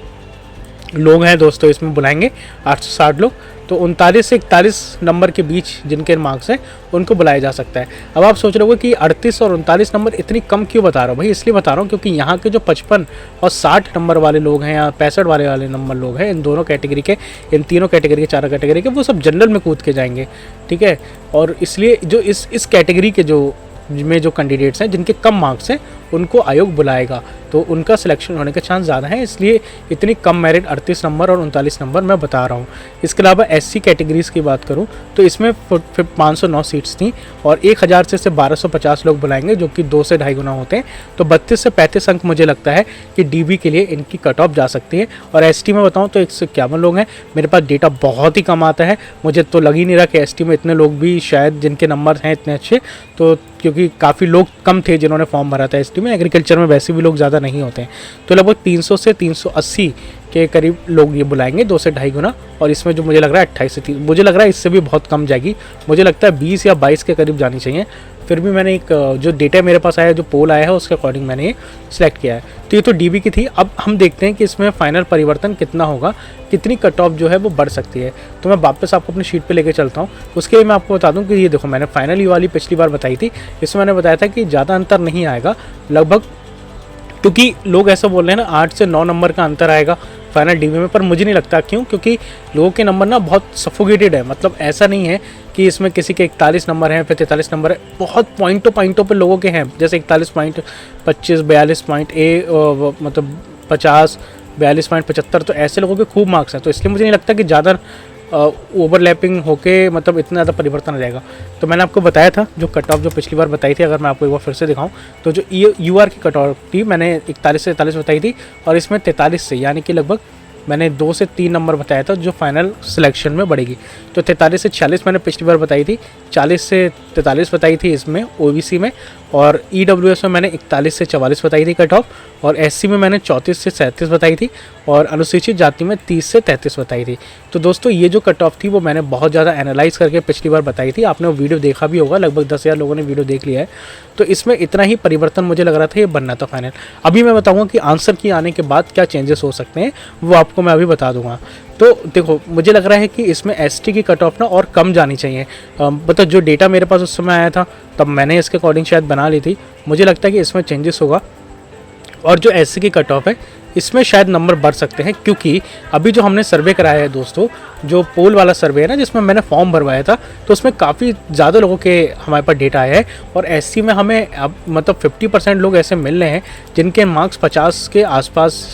लोग हैं दोस्तों इसमें बुलाएंगे, 860 लोग। तो 39 से 41 नंबर के बीच जिनके मार्क्स हैं उनको बुलाया जा सकता है। अब आप सोच रहे हो कि 38 और 39 नंबर इतनी कम क्यों बता रहा हूँ भाई, इसलिए बता रहा हूँ क्योंकि यहाँ के जो 55 और 60 नंबर वाले लोग हैं या 65 वाले नंबर लोग हैं, इन दोनों कैटेगरी के, इन तीनों कैटेगरी के, चारों कैटेगरी के, वो सब जनरल में कूद के जाएंगे, ठीक है। और इसलिए जो इस कैटेगरी के जो कैंडिडेट्स हैं जिनके कम मार्क्स हैं उनको आयोग बुलाएगा, तो उनका सिलेक्शन होने का चांस ज़्यादा है, इसलिए इतनी कम मेरिट 38 नंबर और 39 नंबर मैं बता रहा हूँ। इसके अलावा एससी कैटेगरीज़ की बात करूँ तो इसमें 509 सीट्स थी और 1000 से 1250 लोग बुलाएंगे, जो कि 2 से 2.5 गुना होते हैं। तो 32 से 35 अंक मुझे लगता है कि डीबी के लिए इनकी कट ऑफ जा सकती है। और एसटी में बताऊँ तो 151 लोग हैं, मेरे पास डेटा बहुत ही कम आता है, मुझे तो लग ही नहीं रहा कि एसटी में इतने लोग भी शायद जिनके नंबर हैं इतने अच्छे, तो क्योंकि काफ़ी लोग कम थे जिन्होंने फॉर्म भरा था एसटी में, एग्रीकल्चर में वैसे भी लोग ज़्यादा नहीं होते हैं। तो लगभग 300 से 380 के करीब लोग ये बुलाएंगे, 2 से 2.5 गुना। और इसमें जो मुझे लग रहा है 28 से 30, मुझे लग रहा है इससे भी बहुत कम जाएगी, मुझे लगता है 20 या 22 के करीब जानी चाहिए। फिर भी मैंने एक जो डेटा मेरे पास आया, जो पोल आया है उसके अकॉर्डिंग मैंने ये सिलेक्ट किया है। तो ये तो डीबी की थी। अब हम देखते हैं कि इसमें फाइनल परिवर्तन कितना होगा, कितनी कट ऑफ जो है वो बढ़ सकती है। तो मैं वापस आपको अपनी शीट पे लेके चलता हूँ। उसके लिए मैं आपको बता दूँ कि ये देखो, मैंने फाइनल ये वाली पिछली बार बताई थी, इसमें मैंने बताया था कि ज़्यादा अंतर नहीं आएगा लगभग, क्योंकि लोग ऐसा बोल रहे हैं ना 8 से 9 नंबर का अंतर आएगा फाइनल डीबी में, पर मुझे नहीं लगता। क्यों? क्योंकि लोगों के नंबर ना बहुत सफोकेटेड है, मतलब ऐसा नहीं है कि इसमें किसी के 41 नंबर हैं फिर 43 नंबर है, बहुत पॉइंटों पे लोगों के हैं, जैसे 41.25, 42 मतलब 50, 42.75, तो ऐसे लोगों के खूब मार्क्स हैं। तो इसलिए मुझे नहीं लगता कि ज़्यादा ओवरलैपिंग होके मतलब इतना ज़्यादा परिवर्तन आ जाएगा। तो मैंने आपको बताया था जो कट ऑफ जो पिछली बार बताई थी, अगर मैं आपको एक बार फिर से दिखाऊं तो जो यूआर की कट ऑफ थी मैंने 41 से 43 बताई थी और इसमें 43 से, यानी कि लगभग मैंने 2 से 3 नंबर बताया था जो फाइनल सिलेक्शन में बढ़ेगी। तो 43 से 46 मैंने पिछली बार बताई थी, 40 से 43 बताई थी इसमें ओबीसी में, और ईडब्ल्यूएस में मैंने 41 से 44 बताई थी कट ऑफ, और एससी में मैंने 34 से 37 बताई थी, और अनुसूचित जाति में 30 से 33 बताई थी। तो दोस्तों ये जो कट ऑफ थी वो मैंने बहुत ज़्यादा एनालाइज करके पिछली बार बताई थी, आपने वो वीडियो देखा भी होगा, लगभग 10,000 लोगों ने वीडियो देख लिया है। तो इसमें इतना ही परिवर्तन मुझे लग रहा था ये बनना था फाइनल। अभी मैं बताऊँगा कि आंसर की आने के बाद क्या चेंजेस हो सकते हैं, वो आपको मैं अभी बता दूंगा। तो देखो, मुझे लग रहा है कि इसमें एसटी की कट ऑफ ना और कम जानी चाहिए। मतलब जो डेटा मेरे पास उस समय आया था तब मैंने इसके अकॉर्डिंग शायद बना ली थी, मुझे लगता है कि इसमें चेंजेस होगा। और जो एससी की कट ऑफ है इसमें शायद नंबर बढ़ सकते हैं, क्योंकि अभी जो हमने सर्वे कराया है दोस्तों, जो पोल वाला सर्वे है ना, जिसमें मैंने फॉर्म भरवाया था, तो उसमें काफ़ी ज़्यादा लोगों के हमारे पास डेटा आया है। और एससी में हमें अब मतलब 50% लोग ऐसे मिल रहे हैं जिनके मार्क्स 50 के आसपास,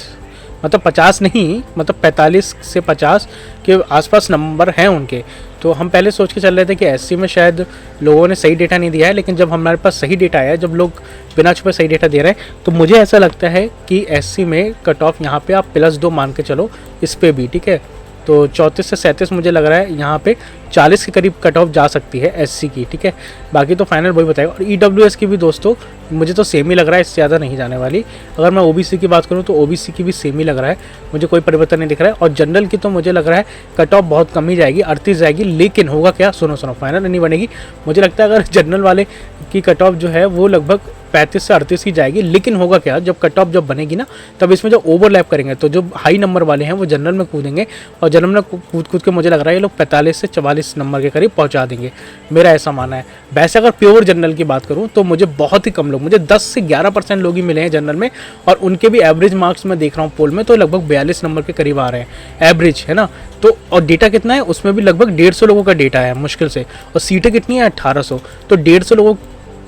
मतलब 50 नहीं, मतलब 45 से 50 के आसपास नंबर हैं उनके। तो हम पहले सोच के चल रहे थे कि एससी में शायद लोगों ने सही डेटा नहीं दिया है, लेकिन जब हमारे पास सही डेटा आया, जब लोग बिना छुपे सही डेटा दे रहे हैं, तो मुझे ऐसा लगता है कि एससी में कट ऑफ यहाँ पे आप +2 मान के चलो इस पे भी, ठीक है। तो 34 से 37 मुझे लग रहा है यहाँ पे 40 के करीब कट ऑफ जा सकती है एससी की, ठीक है। बाकी तो फाइनल वही बताएगा। और ईडब्ल्यूएस की भी दोस्तों मुझे तो सेम ही लग रहा है, इससे ज़्यादा नहीं जाने वाली। अगर मैं ओबीसी की बात करूँ तो ओबीसी की भी सेम ही लग रहा है, मुझे कोई परिवर्तन नहीं दिख रहा है। और जनरल की तो मुझे लग रहा है कट ऑफ बहुत कम ही जाएगी, 38 जाएगी। लेकिन होगा क्या, सुनो फाइनल नहीं बनेगी। मुझे लगता है अगर जनरल वाले की कट ऑफ जो है वो लगभग 35 से 38 की जाएगी। लेकिन होगा क्या, जब कट ऑफ जब बनेगी ना, तब इसमें जो ओवरलैप करेंगे, तो जो हाई नंबर वाले हैं वो जनरल में कूदेंगे, और जनरल में कूद के मुझे लग रहा है ये लोग 45 से 44 नंबर के करीब पहुंचा देंगे, मेरा ऐसा मानना है। वैसे अगर प्योर जनरल की बात करूं तो मुझे बहुत ही कम लोग, मुझे 10 से 11% लोग ही मिले हैं जनरल में, और उनके भी एवरेज मार्क्स मैं देख रहा हूँ पोल में, तो लगभग 42 नंबर के करीब आ रहे हैं एवरेज, है ना। तो और डेटा कितना है उसमें भी, लगभग 150 लोगों का डेटा है मुश्किल से, और सीटें कितनी है 1800। तो 150 लोगों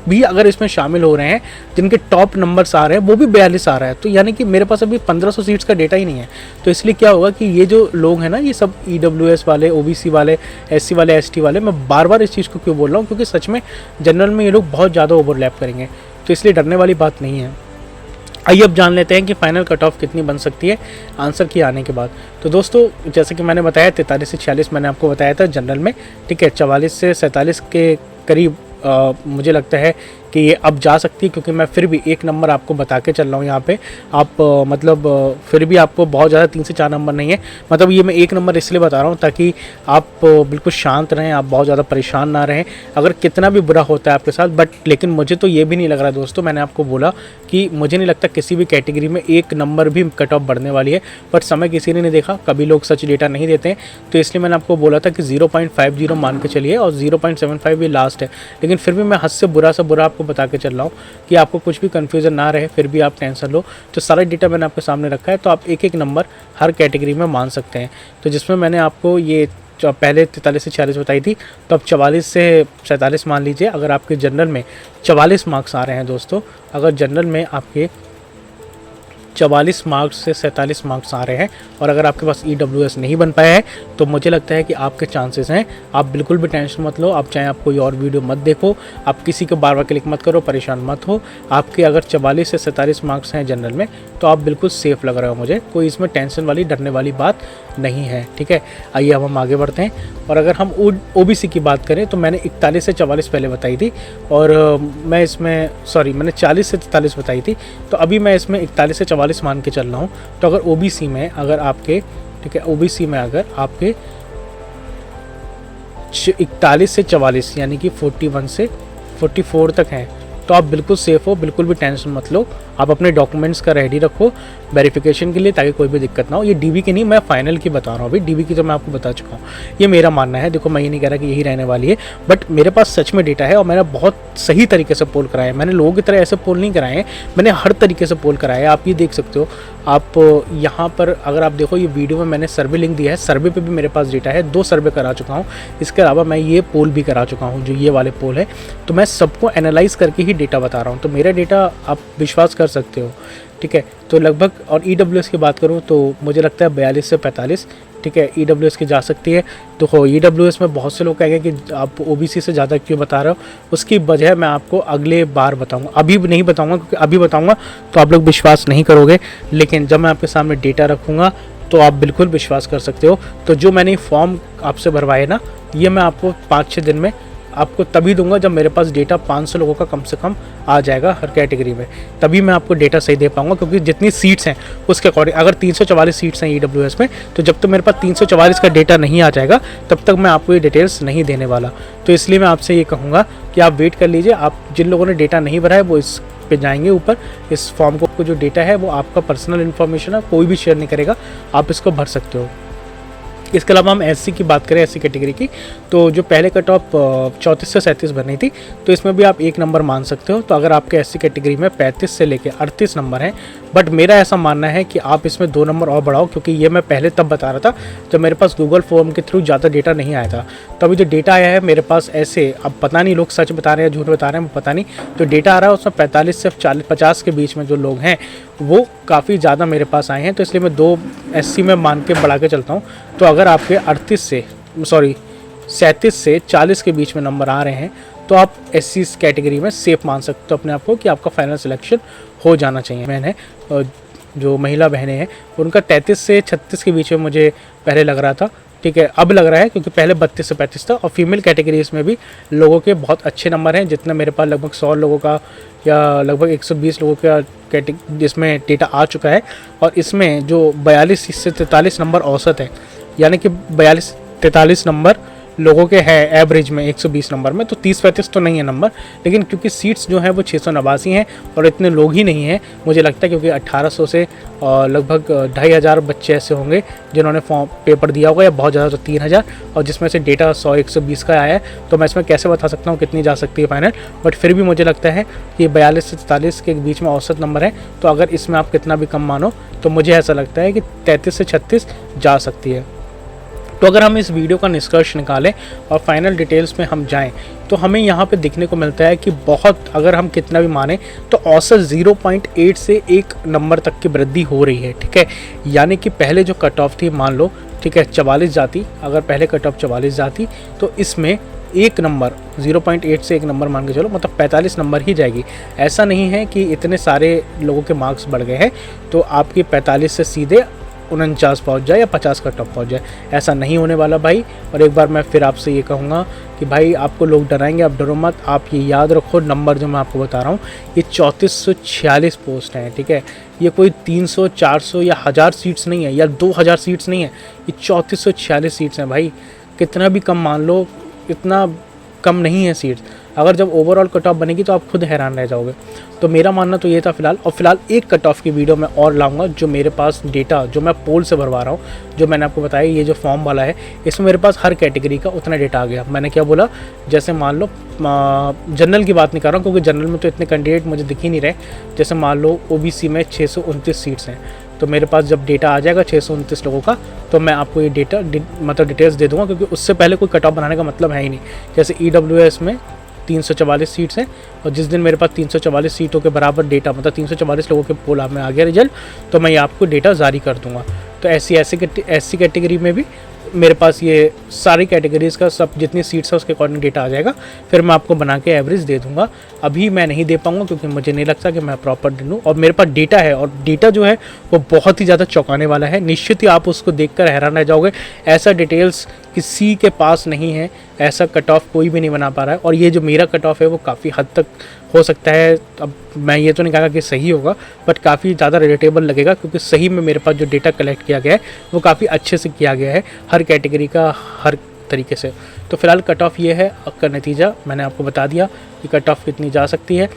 भी अगर इसमें शामिल हो रहे हैं जिनके टॉप नंबर्स आ रहे हैं, वो भी 42 आ रहा है। तो यानी कि मेरे पास अभी 1500 सीट्स का डेटा ही नहीं है। तो इसलिए क्या होगा कि ये जो लोग हैं ना, ये सब ईडब्ल्यूएस वाले, ओबीसी वाले, एससी वाले, एसटी वाले, मैं बार बार इस चीज़ को क्यों बोल रहा हूँ, क्योंकि सच में जनरल में ये लोग बहुत ज़्यादा ओवरलैप करेंगे, तो इसलिए डरने वाली बात नहीं है। आइए अब जान लेते हैं कि फाइनल कट ऑफ कितनी बन सकती है आंसर की आने के बाद। तो दोस्तों जैसे कि मैंने बताया 43 से 46 मैंने आपको बताया था जनरल में, ठीक है। 44 से 47 के करीब मुझे लगता है कि ये अब जा सकती है, क्योंकि मैं फिर भी एक नंबर आपको बता के चल रहा हूँ यहाँ पे। आप मतलब फिर भी आपको बहुत ज़्यादा 3 से 4 नंबर नहीं है, मतलब ये मैं एक नंबर इसलिए बता रहा हूँ ताकि आप बिल्कुल शांत रहें, आप बहुत ज़्यादा परेशान ना रहें अगर कितना भी बुरा होता है आपके साथ। बट लेकिन मुझे तो ये भी नहीं लग रहा दोस्तों, मैंने आपको बोला कि मुझे नहीं लगता किसी भी कैटेगरी में एक नंबर भी कट ऑफ बढ़ने वाली है। बट समय किसी ने नहीं देखा, कभी लोग सच डेटा नहीं देते हैं, तो इसलिए मैंने आपको बोला था कि 0.50 मान के चलिए, और 0.75 भी लास्ट है। लेकिन फिर भी मैं हद से बुरा आपको बता के चल रहा हूँ कि आपको कुछ भी कंफ्यूजन ना रहे, फिर भी आप टेंशन लो। तो सारा डेटा मैंने आपके सामने रखा है, तो आप एक एक नंबर हर कैटेगरी में मान सकते हैं। तो जिसमें मैंने आपको ये पहले 43 से 46 बताई थी, तो अब 44 से 47 मान लीजिए। अगर आपके जनरल में 44 मार्क्स आ रहे हैं दोस्तों, अगर जनरल में आपके 44 मार्क्स से 47 मार्क्स आ रहे हैं, और अगर आपके पास ईडब्ल्यूएस नहीं बन पाया है, तो मुझे लगता है कि आपके चांसेस हैं। आप बिल्कुल भी टेंशन मत लो, आप चाहे आप कोई और वीडियो मत देखो, आप किसी को बार बार क्लिक मत करो, परेशान मत हो। आपके अगर 44 से 47 मार्क्स हैं जनरल में, तो आप बिल्कुल सेफ़ लग रहे हो मुझे, कोई इसमें टेंशन वाली डरने वाली बात नहीं है, ठीक है। आइए अब हम आगे बढ़ते हैं। और अगर हम ओबीसी की बात करें तो मैंने 41 से 44 पहले बताई थी, और मैं इसमें मैंने 40 से 43 बताई थी, तो अभी मैं इसमें 41 से 44 मान के चल रहा हूँ। तो अगर ओबीसी में अगर आपके, ठीक है, ओबीसी में अगर आपके 41 से 44 यानी कि 41 से 44 तक हैं, तो आप बिल्कुल सेफ़ हो, बिल्कुल भी टेंशन मत लो। आप अपने डॉक्यूमेंट्स का रेडी रखो वेरिफिकेशन के लिए, ताकि कोई भी दिक्कत ना हो। ये डीबी की नहीं, मैं फाइनल की बता रहा हूँ। अभी डीबी की तो मैं आपको बता चुका हूँ, ये मेरा मानना है। देखो मैं ये नहीं कह रहा कि यही रहने वाली है, बट मेरे पास सच में डेटा है, और मैंने बहुत सही तरीके से पोल कराया है। मैंने लोगों की तरह ऐसे पोल नहीं कराए हैं, मैंने हर तरीके से पोल कराया है। आप ये देख सकते हो, आप यहाँ पर अगर आप देखो, ये वीडियो में मैंने सर्वे लिंक दिया है, सर्वे पे भी मेरे पास डेटा है, 2 सर्वे करा चुका हूँ। इसके अलावा मैं ये पोल भी करा चुका हूँ, जो ये वाले पोल है। तो मैं सबको एनालाइज करके ही डेटा बता रहा हूँ, तो मेरा डेटा आप विश्वास कर सकते हो, ठीक है। तो लगभग, और ईडब्ल्यूएस की बात करूँ तो मुझे लगता है 42 से 45, ठीक है, ईडब्ल्यूएस की जा सकती है। तो ईडब्ल्यूएस में बहुत से लोग कहेंगे कि आप ओबीसी से ज़्यादा क्यों बता रहे हो, उसकी वजह मैं आपको अगले बार बताऊंगा, अभी नहीं बताऊंगा, क्योंकि अभी बताऊंगा तो आप लोग विश्वास नहीं करोगे। लेकिन जब मैं आपके सामने डेटा रखूँगा तो आप बिल्कुल विश्वास कर सकते हो। तो जो मैंने फॉर्म आपसे भरवाए ना, ये मैं आपको 5-6 दिन में आपको तभी दूंगा जब मेरे पास डेटा 500 लोगों का कम से कम आ जाएगा हर कैटेगरी में, तभी मैं आपको डेटा सही दे पाऊंगा। क्योंकि जितनी सीट्स हैं उसके अकॉर्डिंग, अगर 344 सीट्स हैं ईडब्ल्यूएस में, तो जब तक मेरे पास 344 का डेटा नहीं आ जाएगा तब तक मैं आपको ये डिटेल्स नहीं देने वाला। तो इसलिए मैं आपसे ये कहूँगा कि आप वेट कर लीजिए। आप जिन लोगों ने डेटा नहीं भरा है वो इस पे जाएंगे ऊपर, इस फॉर्म को जो डेटा है वो आपका पर्सनल इन्फॉर्मेशन है, कोई भी शेयर नहीं करेगा, आप इसको भर सकते हो। इसके अलावा हम एससी की बात करें, एससी कैटेगरी की, तो जो पहले कट ऑफ 34 से 37 बनी थी, तो इसमें भी आप 1 नंबर मान सकते हो। तो अगर आपके एससी कैटेगरी में 35 से लेके 38 नंबर हैं, बट मेरा ऐसा मानना है कि आप इसमें 2 नंबर और बढ़ाओ, क्योंकि ये मैं पहले तब बता रहा था जब मेरे पास गूगल फॉर्म के थ्रू ज़्यादा डेटा नहीं आया था। तो अभी जो डेटा आया है मेरे पास, ऐसे अब पता नहीं लोग सच बता रहे हैं झूठ बता रहे हैं, पता नहीं, जो डेटा आ रहा है उसमें 45 से 50 के बीच में जो लोग हैं वो काफ़ी ज़्यादा मेरे पास आए हैं। तो इसलिए मैं 2 एससी में मान के बढ़ा के चलता हूँ। तो अगर आपके 37 से 40 के बीच में नंबर आ रहे हैं, तो आप एससी कैटेगरी में सेफ मान सकते हो अपने आप को कि आपका फाइनल सिलेक्शन हो जाना चाहिए। मैंने जो महिला बहनें हैं उनका 33 से 36 के बीच में मुझे पहले लग रहा था, ठीक है, अब लग रहा है, क्योंकि पहले 32 से 35 था। और फीमेल कैटेगरीज में भी लोगों के बहुत अच्छे नंबर हैं, जितने मेरे पास लगभग 100 लोगों का या लगभग 120 लोगों का जिसमें डेटा आ चुका है। और इसमें जो 42 से 43 नंबर औसत है, यानी कि 42-43 नंबर लोगों के हैं एवरेज में 120 नंबर में, तो 30-35 तो नहीं है नंबर, लेकिन क्योंकि सीट्स जो हैं वो 689 हैं और इतने लोग ही नहीं हैं मुझे लगता है, क्योंकि 1800 से लगभग 2500 बच्चे ऐसे होंगे जिन्होंने फॉर्म पेपर दिया होगा, या बहुत ज़्यादा तो 3000, और जिसमें से डेटा 100-120 का आया है। तो मैं इसमें कैसे बता सकता हूँ कितनी जा सकती है फाइनल, बट फिर भी मुझे लगता है कि 42 से 43 के बीच में औसत नंबर है। तो अगर इसमें आप कितना भी कम मानो, तो मुझे ऐसा लगता है कि 33 से 36 जा सकती है। तो अगर हम इस वीडियो का निष्कर्ष निकालें और फाइनल डिटेल्स में हम जाएं, तो हमें यहाँ पे देखने को मिलता है कि बहुत, अगर हम कितना भी माने, तो औसत 0.8 से 1 नंबर तक की वृद्धि हो रही है, ठीक है। यानी कि पहले जो कट ऑफ थी, मान लो, ठीक है, 44 जाती, अगर पहले कट ऑफ 44 जाती, तो इसमें 1 नंबर 0.8 से 1 नंबर मान के चलो, मतलब 45 नंबर ही जाएगी। ऐसा नहीं है कि इतने सारे लोगों के मार्क्स बढ़ गए हैं तो आपकी 45 से सीधे 49 पहुँच जाए या 50 का टॉप पहुँच जाए, ऐसा नहीं होने वाला भाई। और एक बार मैं फिर आपसे ये कहूँगा कि भाई आपको लोग डराएंगे, आप डरो मत। आप ये याद रखो, नंबर जो मैं आपको बता रहा हूँ ये 3446 पोस्ट हैं, ठीक है। ये कोई 300, 400 या 1000 सीट्स नहीं है, या 2000 सीट्स नहीं है, ये 3446 सीट्स हैं भाई। कितना भी कम मान लो, इतना कम नहीं है सीट्स। अगर जब ओवरऑल कट ऑफ बनेगी तो आप खुद हैरान रह जाओगे। तो मेरा मानना तो ये था फिलहाल। और फिलहाल एक कट ऑफ की वीडियो मैं और लाऊंगा, जो मेरे पास डेटा जो मैं पोल से भरवा रहा हूँ, जो मैंने आपको बताया ये जो फॉर्म वाला है, इसमें मेरे पास हर कैटेगरी का उतना डेटा आ गया। मैंने क्या बोला, जैसे मान लो जनरल की बात नहीं कर रहा हूँ, क्योंकि जनरल में तो इतने कैंडिडेट मुझे दिख ही नहीं रहे। जैसे मान लो ओबीसी में 629 सीट्स हैं, तो मेरे पास जब डेटा आ जाएगा 629 लोगों का, तो मैं आपको ये डेटा मतलब डिटेल्स दे दूंगा, क्योंकि उससे पहले कोई कट ऑफ बनाने का मतलब है ही नहीं। जैसे EWS में 344 सीट्स हैं, और जिस दिन मेरे पास 344 सीटों के बराबर डेटा, मतलब 344 लोगों के पोल में आ गया रिजल्ट, तो मैं ये आपको डेटा जारी कर दूंगा। तो ऐसी कैटेगरी में भी मेरे पास ये सारी कैटेगरीज़ का सब जितनी सीट्स है उसके अकॉर्डिंग डेटा आ जाएगा, फिर मैं आपको बना के एवरेज दे दूंगा। अभी मैं नहीं दे पाऊंगा क्योंकि मुझे नहीं लगता कि मैं प्रॉपर दे दूँ, और मेरे पास डेटा है, और डेटा जो है वो बहुत ही ज़्यादा चौंकाने वाला है। निश्चित ही आप उसको देखकर हैरान रह जाओगे। ऐसा डिटेल्स किसी के पास नहीं है, ऐसा कट ऑफ कोई भी नहीं बना पा रहा है। और ये जो मेरा कट ऑफ है वो काफ़ी हद तक हो सकता है, अब मैं ये तो नहीं कहा कि सही होगा, बट काफ़ी ज़्यादा रिलेटेबल लगेगा, क्योंकि सही में मेरे पास जो डेटा कलेक्ट किया गया है वो काफ़ी अच्छे से किया गया है, हर कैटेगरी का हर तरीके से। तो फिलहाल कट ऑफ ये है, का नतीजा मैंने आपको बता दिया कि कट ऑफ कितनी जा सकती है।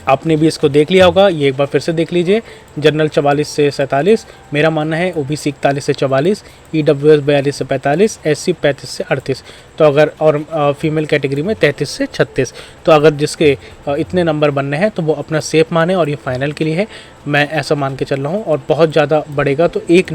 आपने भी इसको देख लिया होगा, ये एक बार फिर से देख लीजिए। जनरल 44 से 47, मेरा मानना है ओबीसी 41 से 44, EWS 42 से 45, SC 35 से 38, तो अगर और फीमेल कैटेगरी में 33 से 36। तो अगर जिसके इतने नंबर बनने हैं तो वो अपना सेफ माने, और ये फाइनल के लिए है, मैं ऐसा मान के चल रहा हूँ। और बहुत ज़्यादा बढ़ेगा तो एक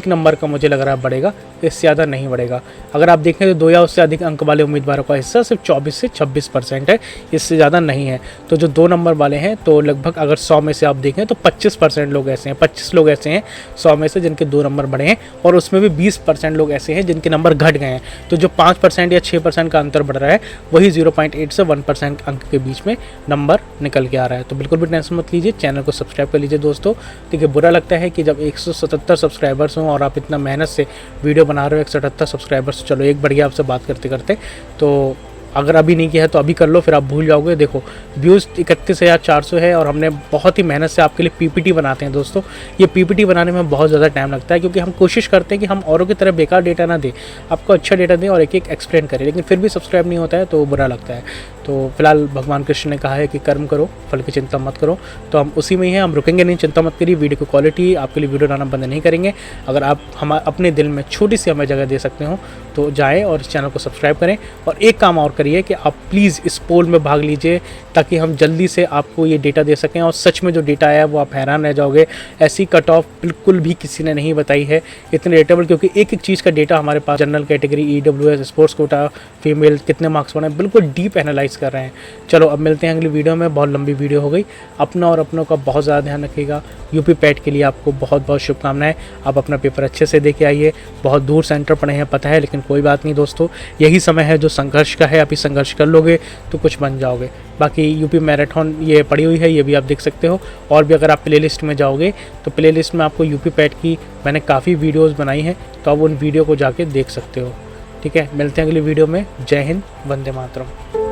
नंबर का मुझे लग रहा है बढ़ेगा, इससे ज़्यादा नहीं बढ़ेगा। अगर आप देखें तो 2 या उससे अधिक अंक वाले उम्मीदवारों का हिस्सा सिर्फ 24 से 26% है, इससे ज़्यादा नहीं है। तो जो 2 नंबर वाले हैं, तो लगभग अगर 100 में से आप देखें तो 25% लोग ऐसे हैं, 25 लोग ऐसे हैं 100 में से जिनके 2 नंबर बढ़े हैं, और उसमें भी 20% लोग ऐसे हैं जिनके नंबर घट गए हैं। तो जो 5% या 6% का अंतर बढ़ रहा है, वही 0.8 से 1% अंक के बीच में नंबर निकल के आ रहा है। तो बिल्कुल भी टेंशन मत लीजिए, चैनल को सब्सक्राइब कर लीजिए दोस्तों। देखिए, बुरा लगता है कि जब 177 सब्सक्राइबर्स हों और आप इतना मेहनत से वीडियो बना रहे हो, 178 सब्सक्राइबर्स, चलो एक बढ़िया आपसे बात करते करते, तो अगर अभी नहीं किया है तो अभी कर लो, फिर आप भूल जाओगे। देखो व्यूज़ 31,400 है और हमने बहुत ही मेहनत से आपके लिए पीपीटी बनाते हैं दोस्तों। ये पीपीटी बनाने में बहुत ज़्यादा टाइम लगता है, क्योंकि हम कोशिश करते हैं कि हम औरों की तरह बेकार डेटा ना दें, आपको अच्छा डेटा दें और एक एक एक्सप्लेन करें, लेकिन फिर भी सब्सक्राइब नहीं होता है तो बुरा लगता है। तो फिलहाल भगवान कृष्ण ने कहा है कि कर्म करो, फल की चिंता मत करो, तो हम उसी में ही हैं, हम रुकेंगे नहीं, चिंता मत करिए। वीडियो की क्वालिटी आपके लिए वीडियो बनाना बंद नहीं करेंगे। अगर आप हम अपने दिल में छोटी सी हमें जगह दे सकते हो तो जाएँ और इस चैनल को सब्सक्राइब करें। और एक काम और करिए कि आप प्लीज़ इस पोल में भाग लीजिए, ताकि हम जल्दी से आपको ये डेटा दे सकें। और सच में जो डेटा आया वो आप हैरान रह जाओगे, ऐसी कट ऑफ बिल्कुल भी किसी ने नहीं बताई है इतने रेटेबल, क्योंकि एक एक चीज़ का डेटा हमारे पास general category, EWS, sports quota, female कितने मार्क्स बने, बिल्कुल डीप एनालाइज कर रहे हैं। चलो अब मिलते हैं अगली वीडियो में, बहुत लंबी वीडियो हो गई। अपना और अपनों का बहुत ज़्यादा ध्यान रखिएगा। यूपी पैट के लिए आपको बहुत बहुत शुभकामनाएं। आप अपना पेपर अच्छे से दे के आइए। बहुत दूर सेंटर पड़े हैं पता है, लेकिन कोई बात नहीं दोस्तों, यही समय है जो संघर्ष का है। अभी संघर्ष कर लोगे तो कुछ बन जाओगे। बाकी यूपी मैराथन ये पड़ी हुई है, ये भी आप देख सकते हो। और भी अगर आप प्लेलिस्ट में जाओगे तो प्लेलिस्ट में आपको यूपी पैट की मैंने काफ़ी वीडियोज़ बनाई हैं, तो आप उन वीडियो को जाके देख सकते हो। ठीक है, मिलते हैं अगली वीडियो में। जय हिंद, वंदे मातरम।